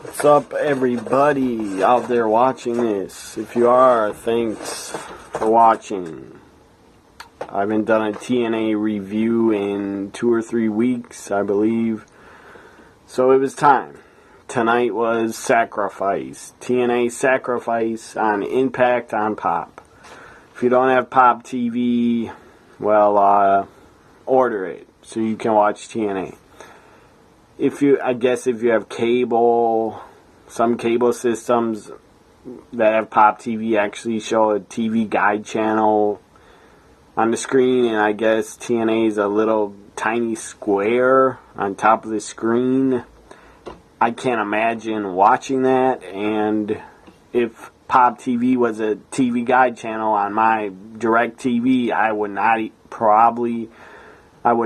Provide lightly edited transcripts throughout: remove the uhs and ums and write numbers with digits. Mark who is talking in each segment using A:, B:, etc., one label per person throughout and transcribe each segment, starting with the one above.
A: What's up, everybody out there watching this? If you are, thanks for watching. I haven't done a TNA review in 2 or 3 weeks, I believe. So it was time. Tonight was Sacrifice. TNA Sacrifice on Impact on Pop. If you don't have Pop TV, well, order it so you can watch TNA. I guess if you have cable, some cable systems that have Pop TV actually show a TV guide channel on the screen, and I guess TNA is a little tiny square on top of the screen. I can't imagine watching that, and if Pop TV was a TV guide channel on my direct TV, I would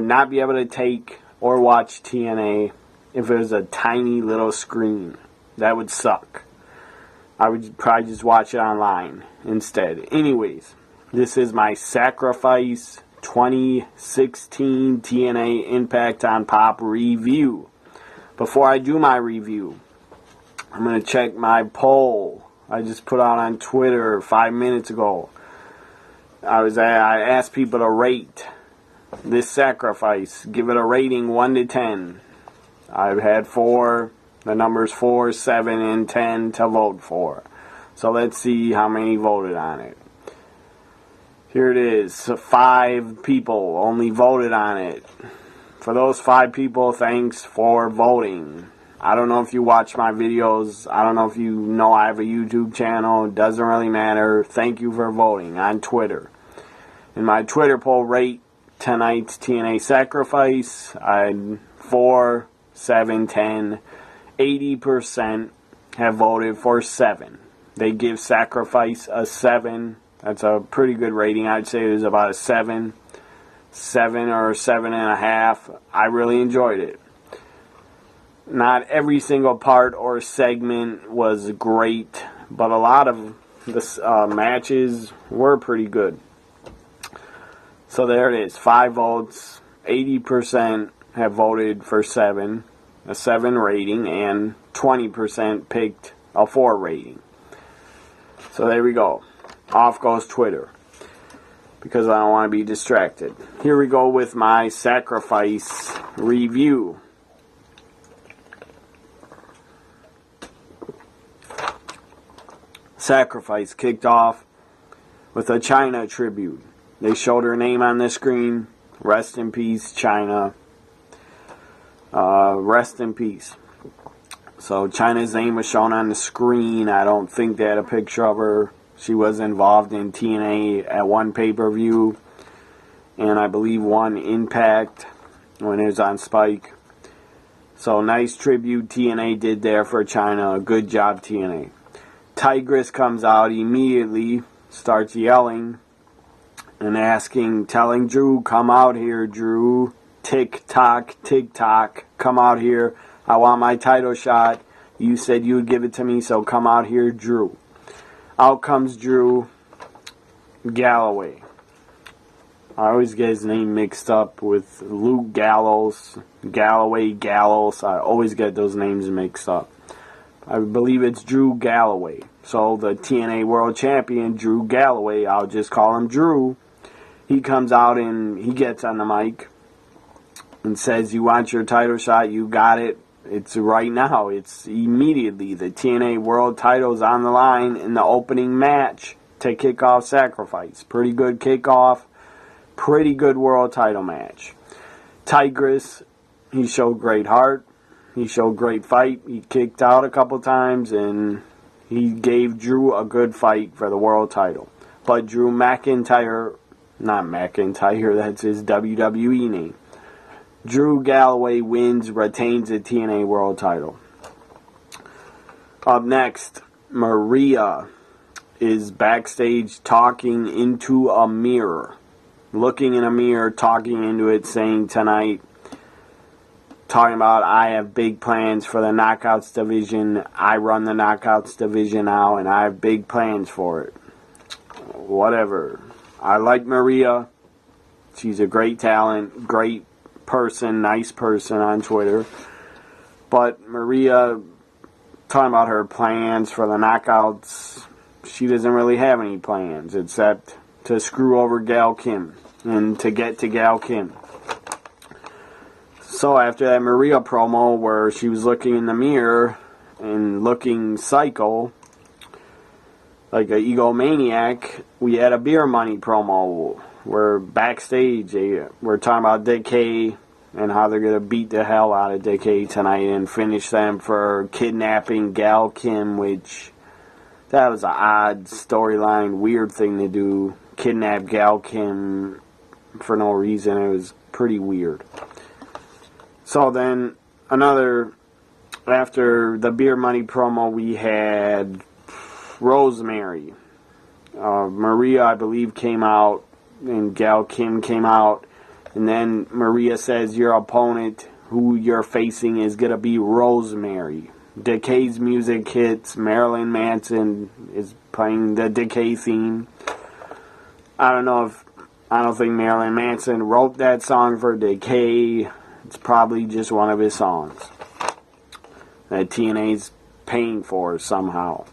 A: not be able to take or watch TNA if it was a tiny little screen. That would suck. I would probably just watch it online instead. Anyways, this is my Sacrifice 2016 TNA Impact on Pop review. Before I do my review, I'm going to check my poll I just put out on Twitter 5 minutes ago. I asked people to rate this Sacrifice. Give it a rating 1 to 10. I've had the numbers 4, 7, and 10 to vote for. So let's see how many voted on it. Here it is. 5 people only voted on it. For those 5 people, thanks for voting. I don't know if you watch my videos. I don't know if you know I have a YouTube channel. It doesn't really matter. Thank you for voting on Twitter. In my Twitter poll, rate tonight's TNA Sacrifice. I'd 4, 7, 10, 80% have voted for 7. They give Sacrifice a 7. That's a pretty good rating. I'd say it was about a 7 or 7.5. I really enjoyed it. Not every single part or segment was great, but a lot of the matches were pretty good. So there it is. 5 votes. 80% have voted for 7. A 7 rating, and 20% picked a 4 rating. So there we go. Off goes Twitter, because I don't want to be distracted. Here we go with my Sacrifice review. Sacrifice kicked off with a China tribute. They showed her name on the screen. Rest in peace, China. Rest in peace. So China's name was shown on the screen. I don't think they had a picture of her. She was involved in TNA at one pay-per-view, and I believe one Impact when it was on Spike. So nice tribute TNA did there for China. Good job, TNA. Tigress comes out immediately, starts yelling and telling Drew, come out here, Drew. Tick tock, come out here. I want my title shot. You said you would give it to me, so come out here, Drew. Out comes Drew Galloway. I always get his name mixed up with Luke Gallows, Galloway, Gallows. I always get those names mixed up. I believe it's Drew Galloway. So the TNA World Champion, Drew Galloway, I'll just call him Drew. He comes out and he gets on the mic and says, you want your title shot, you got it. It's right now. It's immediately. The TNA World title's on the line in the opening match to kick off Sacrifice. Pretty good kickoff. Pretty good world title match. Tigress, he showed great heart. He showed great fight. He kicked out a couple times, and he gave Drew a good fight for the world title. But Drew McIntyre, not McIntyre, that's his WWE name. Drew Galloway wins, retains the TNA World title. Up next, Maria is backstage talking into a mirror. Looking in a mirror, talking into it, saying tonight, talking about, I have big plans for the Knockouts division. I run the Knockouts division now, and I have big plans for it. Whatever. I like Maria. She's a great talent, great person, nice person on Twitter. But Maria talking about her plans for the knockouts. She doesn't really have any plans except to screw over Gail Kim and to get to Gail Kim. So after that Maria promo where she was looking in the mirror and looking psycho, like an egomaniac, we had a beer money promo where backstage we're talking about DK and how they're going to beat the hell out of DK tonight and finish them for kidnapping Gail Kim, which that was an odd storyline, weird thing to do. Kidnap Gail Kim for no reason. It was pretty weird. So then after the beer money promo, we had Rosemary. Maria, I believe, came out, and Gail Kim came out, and then Maria says your opponent, who you're facing, is going to be Rosemary. Decay's music hits. Marilyn Manson is playing the Decay theme. I don't think Marilyn Manson wrote that song for Decay. It's probably just one of his songs that TNA's paying for somehow.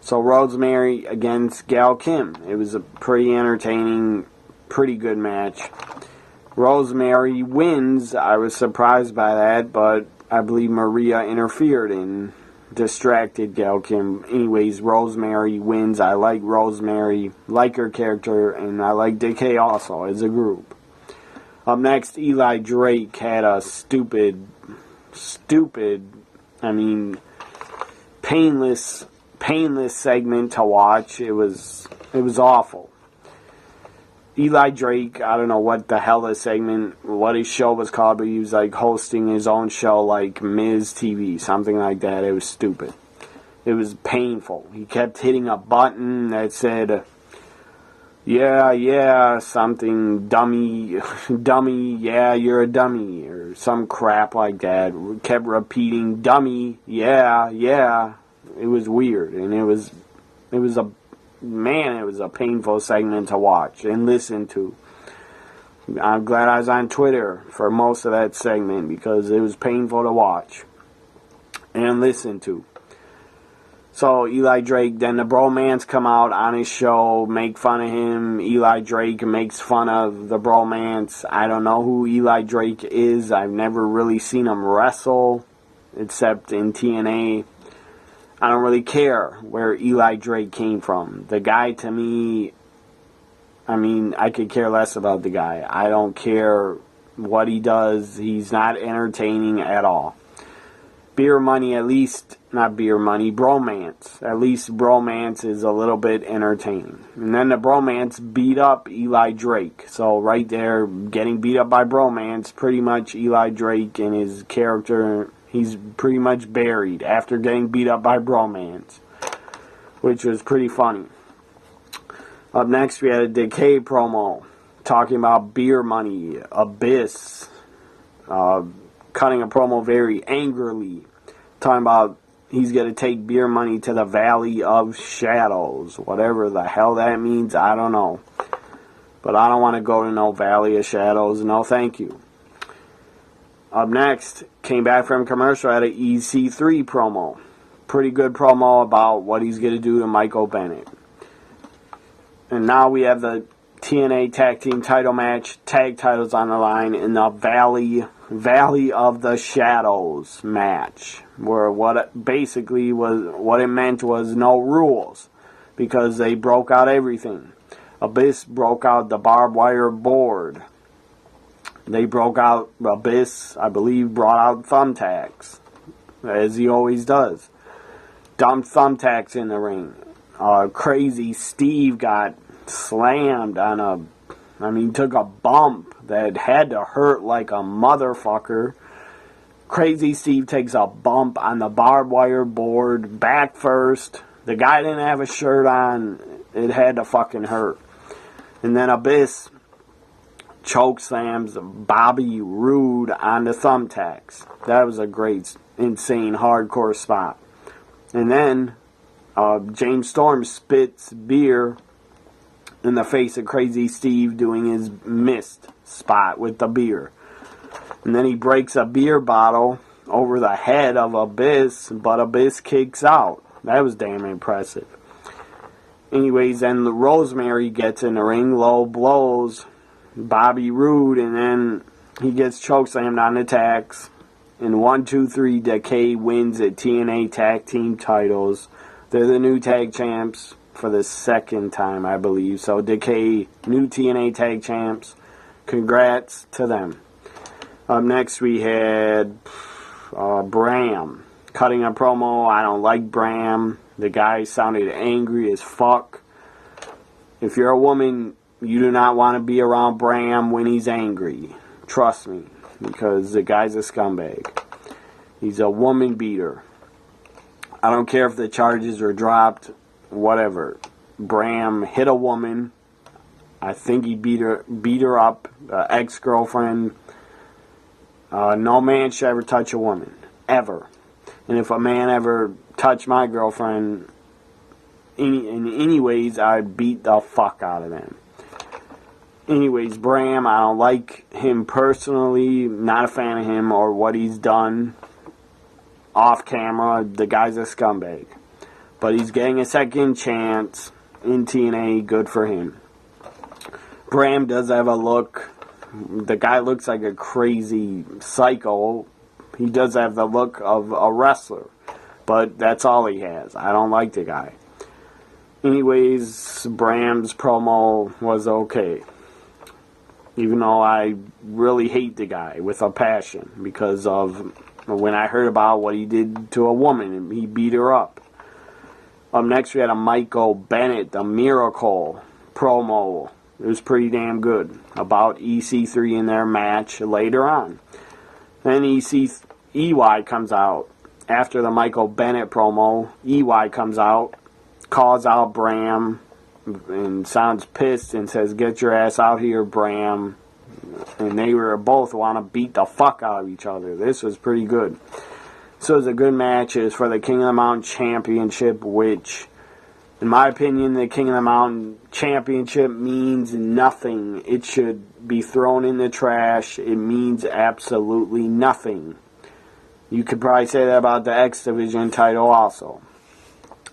A: So Rosemary against Gail Kim. It was a pretty entertaining, pretty good match. Rosemary wins. I was surprised by that, but I believe Maria interfered and distracted Gail Kim. Anyways, Rosemary wins. I like Rosemary, like her character, and I like DK also as a group. Up next, Eli Drake had a stupid, painless segment to watch. It was awful. Eli Drake, I don't know what the hell what his show was called, but he was like hosting his own show like Miz TV, something like that. It was stupid. It was painful. He kept hitting a button that said, yeah, something, dummy, yeah, you're a dummy, or some crap like that. We kept repeating, dummy, yeah. It was weird, and it was a painful segment to watch and listen to. I'm glad I was on Twitter for most of that segment because it was painful to watch and listen to. So Eli Drake, then the bromance come out on his show, make fun of him. Eli Drake makes fun of the bromance. I don't know who Eli Drake is. I've never really seen him wrestle except in TNA. I don't really care where Eli Drake came from. The guy, to me, I could care less about the guy. I don't care what he does. He's not entertaining at all. Beer money, bromance. At least bromance is a little bit entertaining. And then the bromance beat up Eli Drake. So right there, getting beat up by bromance, pretty much Eli Drake and his character, he's pretty much buried after getting beat up by bromance, which was pretty funny. Up next, we had a Decay promo talking about beer money, Abyss, cutting a promo very angrily, talking about he's going to take beer money to the Valley of Shadows. Whatever the hell that means, I don't know. But I don't want to go to no Valley of Shadows. No, thank you. Up next, came back from commercial, had an EC3 promo. Pretty good promo about what he's going to do to Michael Bennett. And now we have the TNA Tag Team title match, tag titles on the line in the Valley of the Shadows match, where what it meant was no rules, because they broke out everything. Abyss broke out the barbed wire board. Abyss, I believe, brought out thumbtacks, as he always does. Dumped thumbtacks in the ring. Crazy Steve got slammed took a bump that had to hurt like a motherfucker. Crazy Steve takes a bump on the barbed wire board, back first. The guy didn't have a shirt on. It had to fucking hurt. And then Abyss choke slams Bobby Roode on the thumbtacks. That was a great, insane, hardcore spot. And then James Storm spits beer in the face of Crazy Steve doing his mist spot with the beer. And then he breaks a beer bottle over the head of Abyss, but Abyss kicks out. That was damn impressive. Anyways, then the Rosemary gets in the ring, low blows Bobby Roode, and then he gets chokeslammed on the tacks. In 1, 2, 3, Decay wins at TNA Tag Team titles. They're the new tag champs for the second time, I believe. So Decay, new TNA Tag Champs. Congrats to them. Up next we had Bram cutting a promo. I don't like Bram. The guy sounded angry as fuck. If you're a woman, you do not want to be around Bram when he's angry. Trust me, because the guy's a scumbag. He's a woman beater. I don't care if the charges are dropped, whatever. Bram hit a woman. I think he beat her up, ex-girlfriend. No man should ever touch a woman, ever. And if a man ever touched my girlfriend, in any ways, I'd beat the fuck out of them. Anyways, Bram, I don't like him personally. Not a fan of him or what he's done off camera. The guy's a scumbag. But he's getting a second chance in TNA. Good for him. Bram does have a look. The guy looks like a crazy psycho. He does have the look of a wrestler. But that's all he has. I don't like the guy. Anyways, Bram's promo was okay. Even though I really hate the guy with a passion. Because of when I heard about what he did to a woman. And he beat her up. Up next we had a Michael Bennett, the Miracle promo. It was pretty damn good. About EC3 in their match later on. Then EY comes out. After the Michael Bennett promo, EY comes out, calls out Bram, and sounds pissed and says, "Get your ass out here, Bram." And they were both want to beat the fuck out of each other. This was pretty good. So it was a good match. It was for the King of the Mountain Championship, which, in my opinion, the King of the Mountain Championship means nothing. It should be thrown in the trash. It means absolutely nothing. You could probably say that about the X Division title also.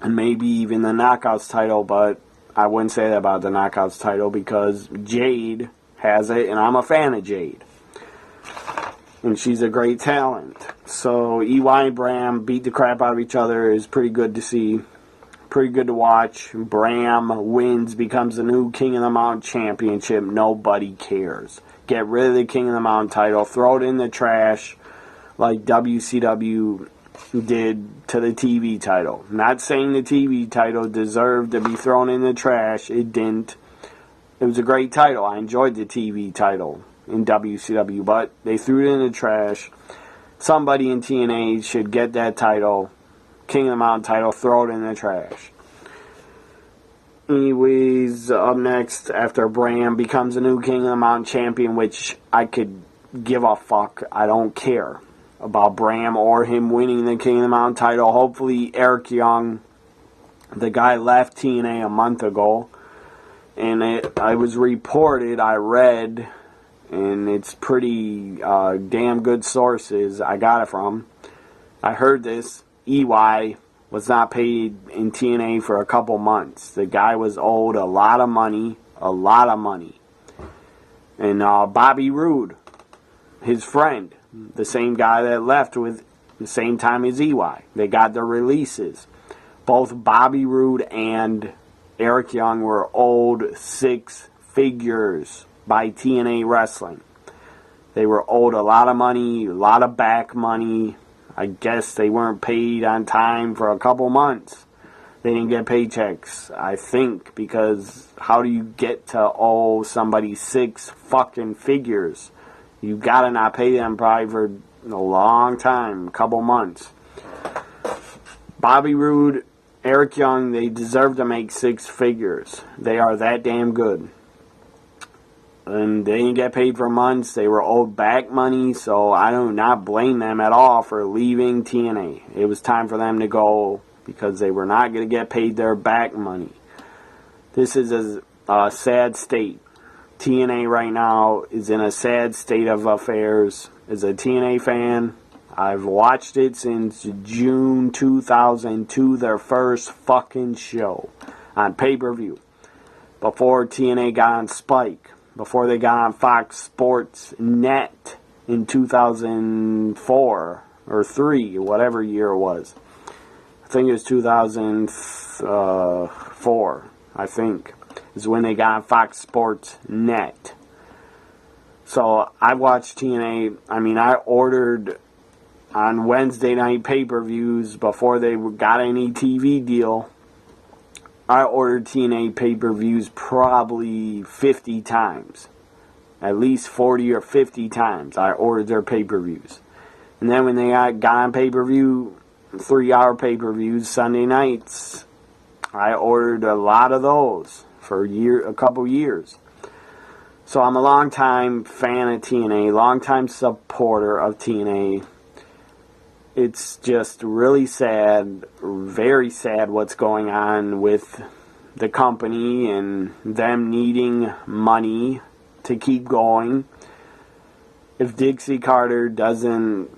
A: And maybe even the Knockouts title, but I wouldn't say that about the Knockouts title because Jade has it, and I'm a fan of Jade. And she's a great talent. So EY and Bram beat the crap out of each other. Is pretty good to see. Pretty good to watch. Bram wins, becomes the new King of the Mountain Championship. Nobody cares. Get rid of the King of the Mountain title. Throw it in the trash like WCW did to the TV title. Not saying the TV title deserved to be thrown in the trash. It didn't. It was a great title. I enjoyed the TV title in WCW, but they threw it in the trash. Somebody in TNA should get that title, King of the Mountain title, throw it in the trash. Anyways, up next, after Bram becomes the new King of the Mountain champion, which I could give a fuck. I don't care about Bram or him winning the King of the Mountain title. Hopefully Eric Young, the guy left TNA a month ago, and I was reported, I read, and it's pretty damn good sources I got it from. I heard this. EY was not paid in TNA for a couple months. The guy was owed a lot of money. And Bobby Roode, his friend, the same guy that left with the same time as EY. They got their releases. Both Bobby Roode and Eric Young were owed 6 figures by TNA Wrestling. They were owed a lot of money, a lot of back money. I guess they weren't paid on time for a couple months. They didn't get paychecks, I think, because how do you get to owe somebody 6 fucking figures? You gotta not pay them probably for a long time, a couple months. Bobby Roode, Eric Young, they deserve to make 6 figures. They are that damn good. And they didn't get paid for months. They were owed back money, so I do not blame them at all for leaving TNA. It was time for them to go because they were not going to get paid their back money. This is a sad state. TNA right now is in a sad state of affairs. As a TNA fan, I've watched it since June 2002, their first fucking show on pay-per-view. Before TNA got on Spike. Before they got on Fox Sports Net in 2004 or 3, whatever year it was. I think it was 2004, I think, is when they got on Fox Sports Net. So I watched TNA. I mean, I ordered on Wednesday night pay-per-views before they got any TV deal. I ordered TNA pay-per-views probably 50 times. At least 40 or 50 times I ordered their pay-per-views. And then when they got on pay-per-view, 3-hour pay-per-views, Sunday nights, I ordered a lot of those for a couple years. So I'm a long-time fan of TNA, long-time supporter of TNA. It's just really sad, very sad what's going on with the company and them needing money to keep going. If Dixie Carter doesn't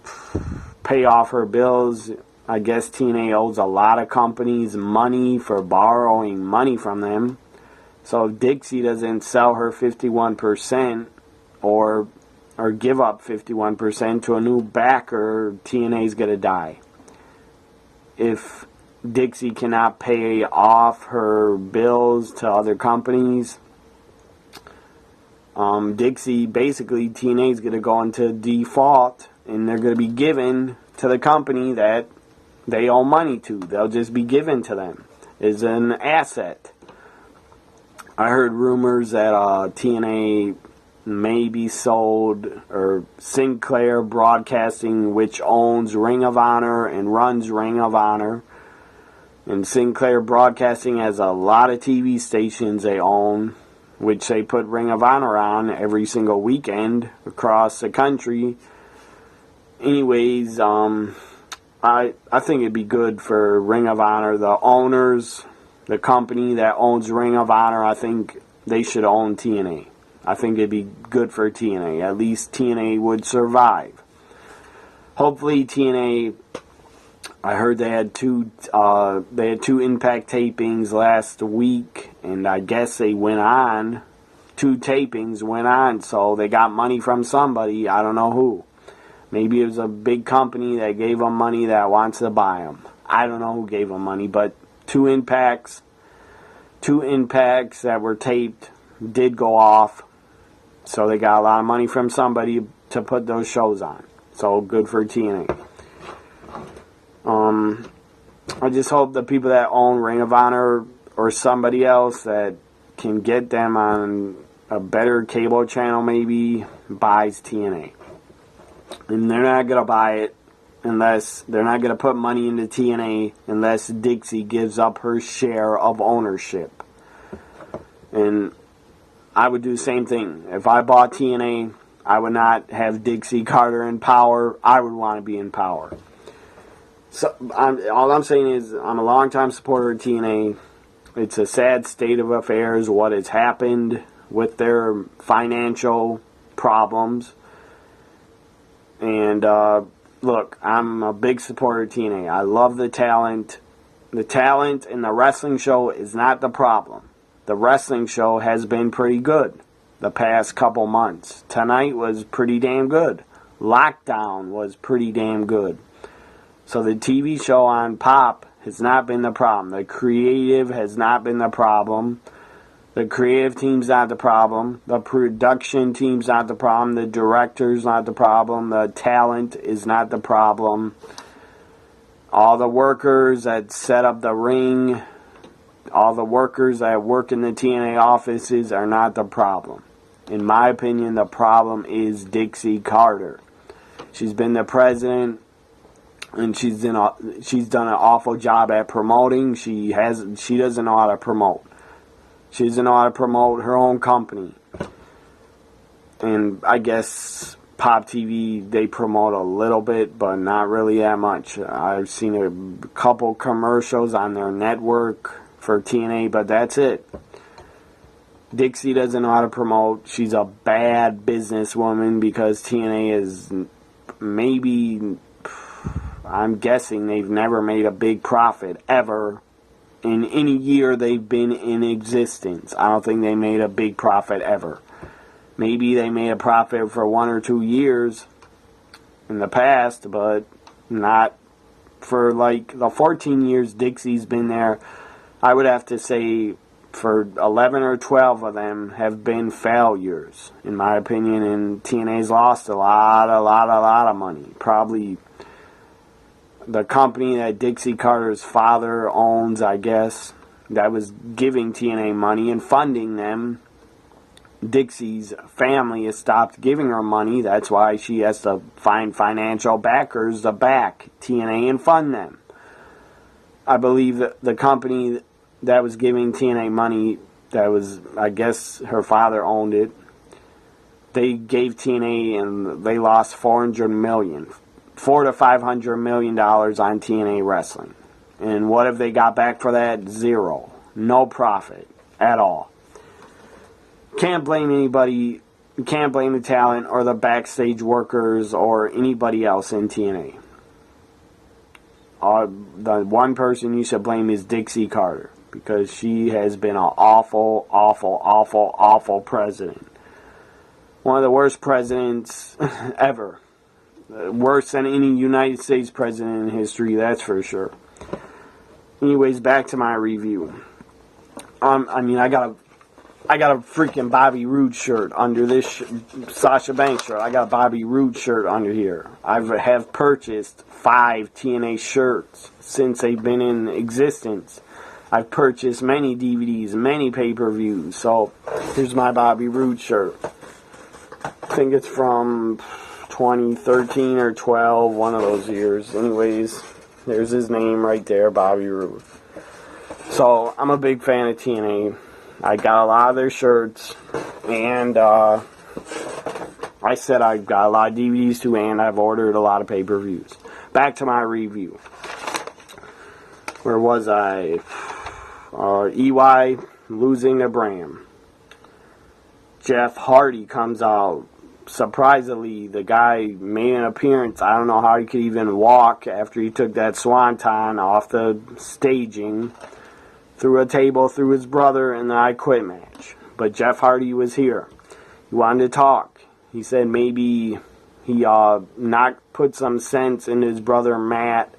A: pay off her bills, I guess TNA owes a lot of companies money for borrowing money from them. So if Dixie doesn't sell her 51% or give up 51% to a new backer, TNA's going to die. If Dixie cannot pay off her bills to other companies, Dixie, basically, TNA's going to go into default, and they're going to be given to the company that they owe money to. They'll just be given to them as an asset. I heard rumors that TNA may be sold, or Sinclair Broadcasting, which owns Ring of Honor and runs Ring of Honor. And Sinclair Broadcasting has a lot of TV stations they own, which they put Ring of Honor on every single weekend across the country. Anyways, I think it'd be good for Ring of Honor. The owners, the company that owns Ring of Honor, I think they should own TNA. I think it'd be good for TNA. At least TNA would survive. Hopefully TNA, I heard they had two Impact tapings last week, and I guess they went on. 2 tapings went on, so they got money from somebody. I don't know who. Maybe it was a big company that gave them money that wants to buy them. I don't know who gave them money, but 2 impacts that were taped did go off. So they got a lot of money from somebody to put those shows on. So good for TNA. I just hope the people that own Ring of Honor or somebody else that can get them on a better cable channel maybe buys TNA. And they're not going to buy it unless they're not going to put money into TNA unless Dixie gives up her share of ownership. And I would do the same thing. If I bought TNA, I would not have Dixie Carter in power. I would want to be in power. So all I'm saying is I'm a longtime supporter of TNA. It's a sad state of affairs, what has happened with their financial problems. And look, I'm a big supporter of TNA. I love the talent. The talent in the wrestling show is not the problem. The wrestling show has been pretty good the past couple months. Tonight was pretty damn good. Lockdown was pretty damn good. So the TV show on Pop has not been the problem. The creative has not been the problem. The creative team's not the problem. The production team's not the problem. The director's not the problem. The talent is not the problem. All the workers that set up the ring, all the workers that work in the TNA offices are not the problem. In my opinion, the problem is Dixie Carter. She's been the president, and she's done an awful job at promoting. She doesn't know how to promote. She doesn't know how to promote her own company. And I guess Pop TV, they promote a little bit, but not really that much. I've seen a couple commercials on their network for TNA, but that's it. Dixie doesn't know how to promote. She's a bad businesswoman because TNA is maybe I'm guessing they've never made a big profit ever in any year they've been in existence. I don't think they made a big profit ever. Maybe they made a profit for 1 or 2 years in the past, but not for like the 14 years Dixie's been there. I would have to say for 11 or 12 of them have been failures, in my opinion, and TNA's lost a lot of money. Probably the company that Dixie Carter's father owns, I guess, that was giving TNA money and funding them. Dixie's family has stopped giving her money. That's why she has to find financial backers to back TNA and fund them. I believe that the company that was giving TNA money, that was, I guess her father owned it, they gave TNA and they lost $400 to $500 million on TNA wrestling. And what have they got back for that? Zero. No profit at all. Can't blame anybody. You can't blame the talent or the backstage workers or anybody else in TNA. The one person you should blame is Dixie Carter, because she has been an awful president. One of the worst presidents ever. Worse than any United States president in history, that's for sure. Anyways, back to my review. I got a freaking Bobby Roode shirt under this Sasha Banks shirt. I got a Bobby Roode shirt under here. I have purchased 5 TNA shirts since they've been in existence. I've purchased many DVDs, many pay-per-views. So, here's my Bobby Roode shirt. I think it's from 2013 or 12, one of those years. Anyways, there's his name right there, Bobby Roode. So, I'm a big fan of TNA. I got a lot of their shirts, and I said I've got a lot of DVDs too, and I've ordered a lot of pay-per-views. Back to my review. Where was I? EY losing to Bram. Jeff Hardy comes out. Surprisingly, the guy made an appearance. I don't know how he could even walk after he took that swanton off the staging. Threw a table through his brother in the I Quit match. But Jeff Hardy was here. He wanted to talk. He said maybe he put some sense in his brother Matt,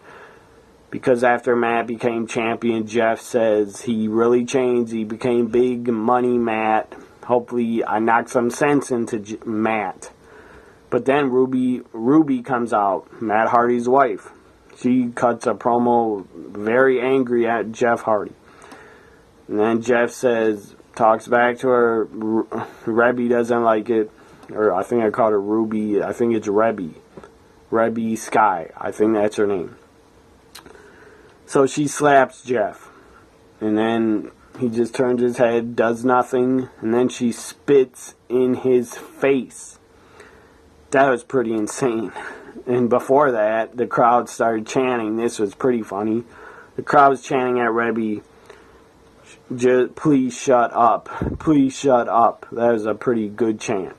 A: because after Matt became champion, Jeff says he really changed. He became big money Matt. Hopefully I knocked some sense into Matt. But then Ruby comes out, Matt Hardy's wife. She cuts a promo very angry at Jeff Hardy. And then Jeff talks back to her. Rebby doesn't like it. Or I think I called her Ruby. I think it's Rebby. Rebby Sky. I think that's her name. So she slaps Jeff. And then he just turns his head, does nothing. And then she spits in his face. That was pretty insane. And before that, the crowd started chanting. This was pretty funny. The crowd was chanting at Rebby, please shut up. Please shut up. That was a pretty good chant.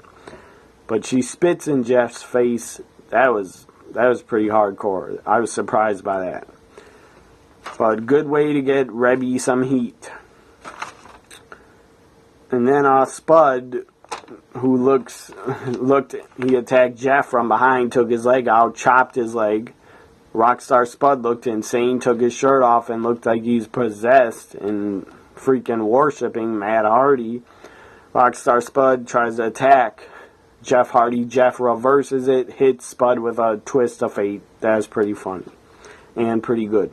A: But she spits in Jeff's face. That was pretty hardcore. I was surprised by that. But good way to get Rebby some heat. And then Spud, who he attacked Jeff from behind, took his leg out, chopped his leg. Rockstar Spud looked insane, took his shirt off, and looked like he's possessed and freaking worshipping Matt Hardy. Rockstar Spud tries to attack Jeff Hardy. Jeff reverses it, hits Spud with a twist of fate. That was pretty funny and pretty good.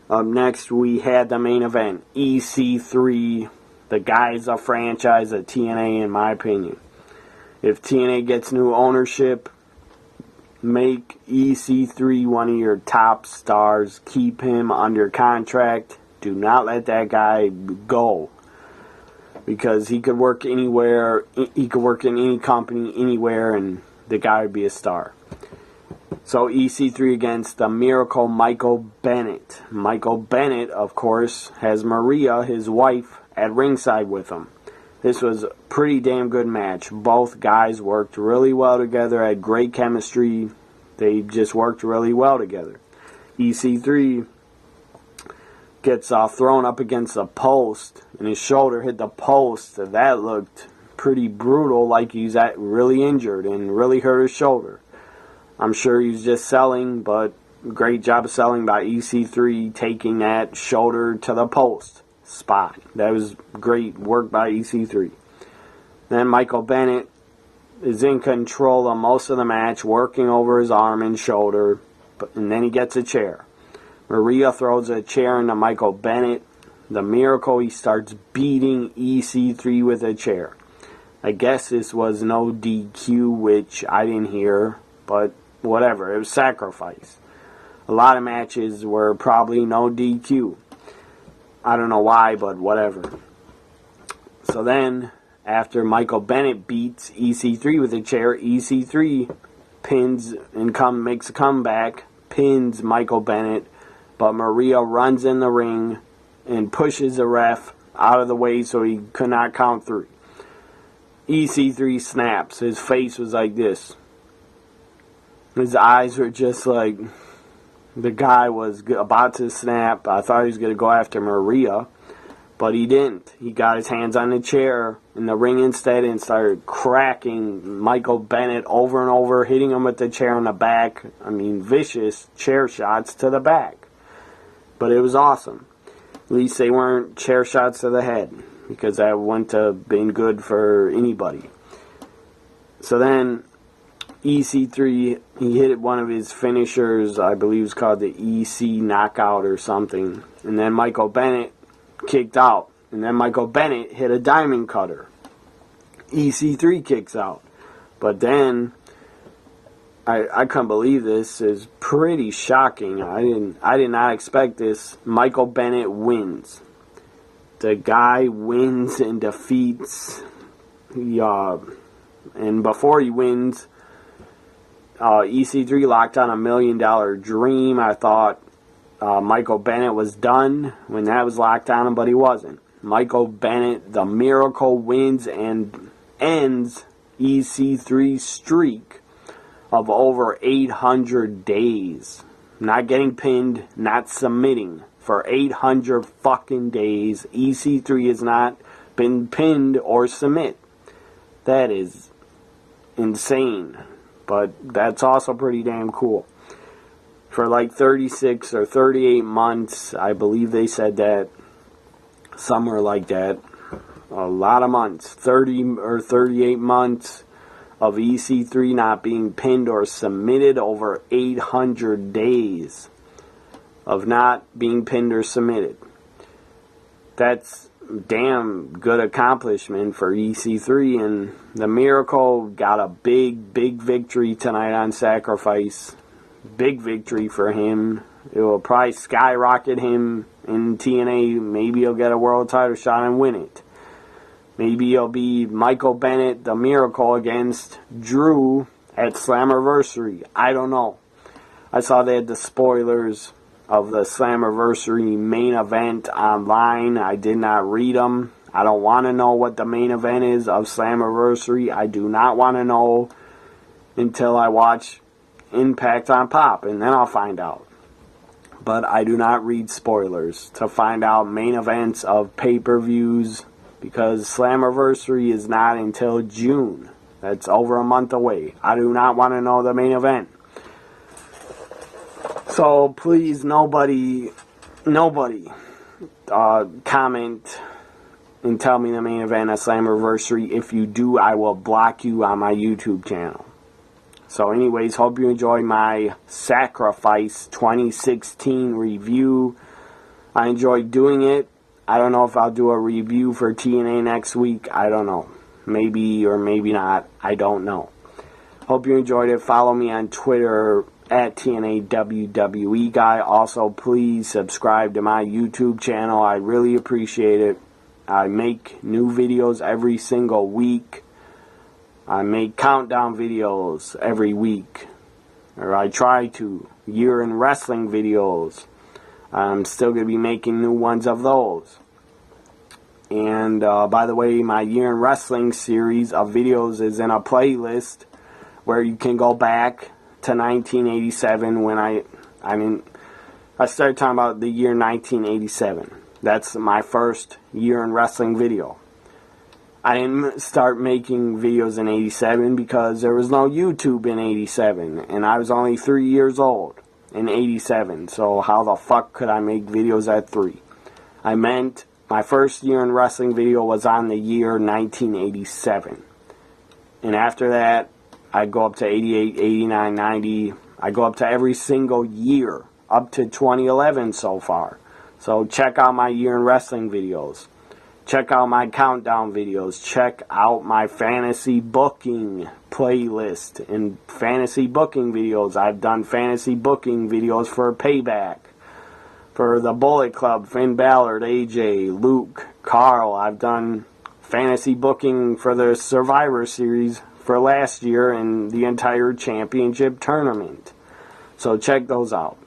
A: Up next, we had the main event, EC3, the guys of franchise at TNA, in my opinion. If TNA gets new ownership, make EC3 one of your top stars. Keep him under contract. Do not let that guy go, because he could work anywhere. He could work in any company, anywhere, and the guy would be a star. So EC3 against the Miracle Michael Bennett. Michael Bennett, of course, has Maria, his wife, at ringside with him. This was a pretty damn good match. Both guys worked really well together, had great chemistry. They just worked really well together. EC3 gets thrown up against the post, and his shoulder hit the post. That looked pretty brutal, like he's really injured and really hurt his shoulder. I'm sure he's just selling, but great job of selling by EC3, taking that shoulder to the post spot. That was great work by EC3. Then Michael Bennett is in control of most of the match, working over his arm and shoulder, and then he gets a chair. Maria throws a chair into Michael Bennett. The Miracle, he starts beating EC3 with a chair. I guess this was no DQ, which I didn't hear, but whatever. It was sacrifice. A lot of matches were probably no DQ. I don't know why, but whatever. So then, after Michael Bennett beats EC3 with a chair, EC3 pins and makes a comeback, pins Michael Bennett, but Maria runs in the ring and pushes the ref out of the way so he could not count 3. EC3 snaps. His face was like this. His eyes were just like, the guy was about to snap. I thought he was going to go after Maria, but he didn't. He got his hands on the chair in the ring instead and started cracking Michael Bennett over and over, hitting him with the chair in the back. I mean, vicious chair shots to the back. But it was awesome. At least they weren't chair shots to the head, because that wouldn't have been good for anybody. So then EC3, he hit one of his finishers, I believe it's called the EC knockout or something. And then Michael Bennett kicked out. And then Michael Bennett hit a diamond cutter. EC3 kicks out. But then, I couldn't believe this. It's pretty shocking. I did not expect this. Michael Bennett wins. The guy wins and defeats. And before he wins, EC3 locked on $1 million dream. I thought Michael Bennett was done when that was locked on him, but he wasn't. Michael Bennett, the Miracle, wins and ends EC3's streak of over 800 days. Not getting pinned, not submitting. For 800 fucking days, EC3 has not been pinned or submit. That is insane. But that's also pretty damn cool. For like 36 or 38 months, I believe they said that. Somewhere like that. A lot of months. 30 or 38 months of EC3 not being pinned or submitted. Over 800 days of not being pinned or submitted. That's damn good accomplishment for EC3, and the Miracle got a big victory tonight on Sacrifice. Big victory for him. It will probably skyrocket him in TNA. Maybe he'll get a world title shot and win it. Maybe it'll be Michael Bennett, the Miracle, against Drew at Slammiversary. I don't know. I saw they had the spoilers of the Slammiversary main event online. I did not read them. I don't want to know what the main event is of Slammiversary. I do not want to know until I watch Impact on Pop, and then I'll find out. But I do not read spoilers to find out main events of pay-per-views, because Slammiversary is not until June. That's over a month away. I do not want to know the main event. So please, nobody comment and tell me the main event of Slammiversary. If you do, I will block you on my YouTube channel. So anyways, hope you enjoyed my Sacrifice 2016 review. I enjoyed doing it. I don't know if I'll do a review for TNA next week. I don't know. Maybe or maybe not. I don't know. Hope you enjoyed it. Follow me on Twitter at TNA WWE Guy. Also, please subscribe to my YouTube channel. I really appreciate it. I make new videos every single week. I make countdown videos every week. Or I try to. Year in Wrestling videos. I'm still going to be making new ones of those. And by the way, my Year in Wrestling series of videos is in a playlist where you can go back to 1987 when I started talking about the year 1987. That's my first year in wrestling video. I didn't start making videos in 87 because there was no YouTube in 87, and I was only 3 years old in 87, so how the fuck could I make videos at 3? I meant my first year in wrestling video was on the year 1987. And after that, I go up to 88, 89, 90. I go up to every single year, up to 2011 so far. So check out my year in wrestling videos. Check out my countdown videos. Check out my fantasy booking playlist and fantasy booking videos. I've done fantasy booking videos for Payback, for the Bullet Club, Finn Balor, AJ, Luke, Carl. I've done fantasy booking for the Survivor Series for last year and the entire championship tournament. So check those out.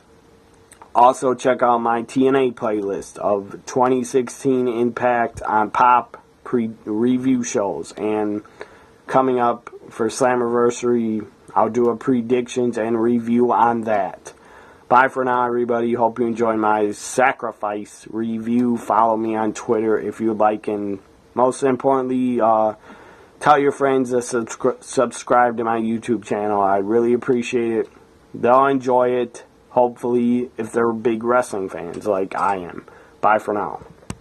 A: Also check out my TNA playlist of 2016 Impact on Pop review shows. And coming up for Slammiversary, I'll do a predictions and review on that. Bye for now, everybody. Hope you enjoy my Sacrifice review. Follow me on Twitter if you'd like. And most importantly, tell your friends to subscribe to my YouTube channel. I really appreciate it. They'll enjoy it. Hopefully, if they're big wrestling fans like I am. Bye for now.